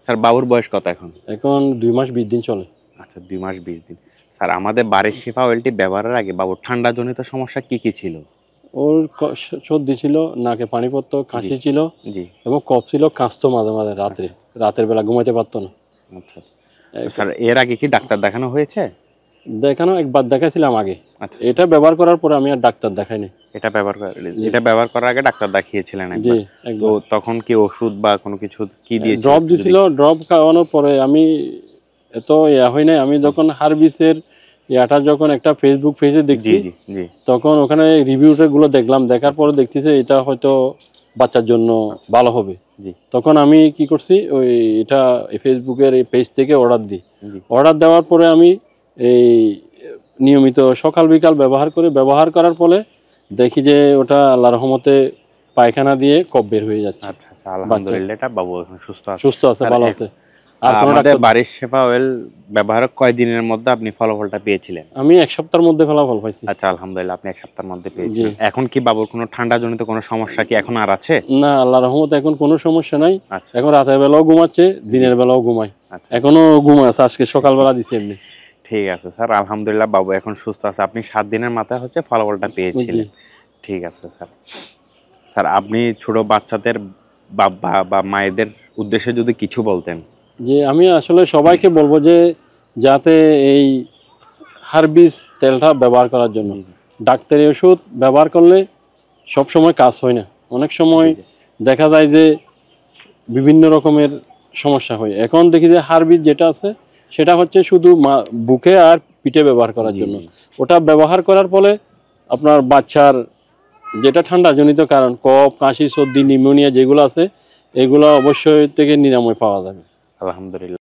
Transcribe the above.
Sir বাবুর বয়স কত এখন? এখন 2 মাস 20 দিন চলে। আচ্ছা 2 মাস 20 দিন। স্যার আমাদের বাড়ির শেফা অয়েলটি ব্যবহারের আগে বাবুর ঠান্ডাজনিত সমস্যা কি কি ছিল? ওর সর্দি ছিল, নাকে পানি পড়তো, কাশি ছিল জি এবং কফ ছিল, কাশতো মাঝে মাঝে রাতে, রাতের বেলা ঘুমাইতে পারতো না। আচ্ছা স্যার এর আগে কি ডাক্তার দেখানো হয়েছে? দেখানো একবার দেখাইছিলাম আগে। আচ্ছা এটা ব্যবহার করার পরে আমি আর ডাক্তার দেখাইনি। এটা ব্যবহার করার আগে ডাক্তার দেখিয়েছিলেন জি একবার? তো একবার তখন কি ওষুধ বা কোনো কিছু কি দিয়েছিল? ড্রপ দিছিল, ড্রপ খাওয়ানোর পরে আমি এত হয় নাই। আমি যখন হারবিসের যখন একটা ফেসবুক পেজে জি দেখছি, জি জি তখন ওখানে রিভিউটা গুলো দেখলাম, দেখার পরে দেখতেছি এটা হয়তো বাচ্চার জন্য ভালো হবে। জি তখন আমি কি করছি, ওই এটা ফেসবুকের এই পেজ থেকে অর্ডার দিই। জি অর্ডার দেওয়ার পরে আমি এই নিয়মিত সকাল বিকাল ব্যবহার করার ফলে দেখি যে ওটা আল্লাহর রহমতে পায়খানা দিয়ে কফ বের হয়ে যাচ্ছে। আচ্ছা আচ্ছা আলহামদুলিল্লাহ, এটা বাবু এখন সুস্থ আছে। সুস্থ আছে, ভালো আছে। আর আমাদের বাড়ির শেফা অয়েল ব্যবহার কয়দিনের মধ্যে আপনি ফলাফলটা পেয়েছিলেন? আমি 1 সপ্তাহের মধ্যে ফলাফল পাইছি। আচ্ছা আলহামদুলিল্লাহ, আপনি 1 সপ্তাহের মধ্যে পেয়েছেন। এখন কি বাবুর কোনো ঠান্ডাজনিত কোনো সমস্যা কি এখন আর আছে? না, আল্লাহর রহমতে এখন কোনো সমস্যা নাই। আচ্ছা এখন রাতের বেলাও ঘুমাচ্ছে, দিনের বেলাও ঘুমায়। আচ্ছা এখনো ঘুমাচ্ছে, আজকে সকালবেলা দিছি এমনি। ঠিক আছে স্যার, আলহামদুলিল্লাহ বাবু এখন সুস্থ আছে। আপনি 7 দিনের মাথায় হচ্ছে ফলাফলটা পেয়েছিলেন। ঠিক আছে স্যার। স্যার আপনি ছোট বাচ্চাদের বাবা বা মায়েদের উদ্দেশ্যে যদি কিছু বলতেন। যে আমি আসলে সবাইকে বলবো যে যাতে এই হারবিস তেলটা ব্যবহার করার জন্য, ডাক্তারি ওষুধ ব্যবহার করলে সব সময় কাজ হয় না। অনেক সময় দেখা যায় যে বিভিন্ন রকমের সমস্যা হয়। এখন দেখি যে হারবিস যেটা আছে সেটা হচ্ছে শুধু বুকে আর পিঠে ব্যবহার করার জন্য। ওটা ব্যবহার করার ফলে আপনার বাচ্চার যেটা ঠান্ডাজনিত কারণ, কফ, কাশি, সর্দি, নিউমোনিয়া যেগুলো আছে, এগুলো অবশ্যই থেকে নিরাময় পাওয়া যাবে। আলহামদুলিল্লাহ।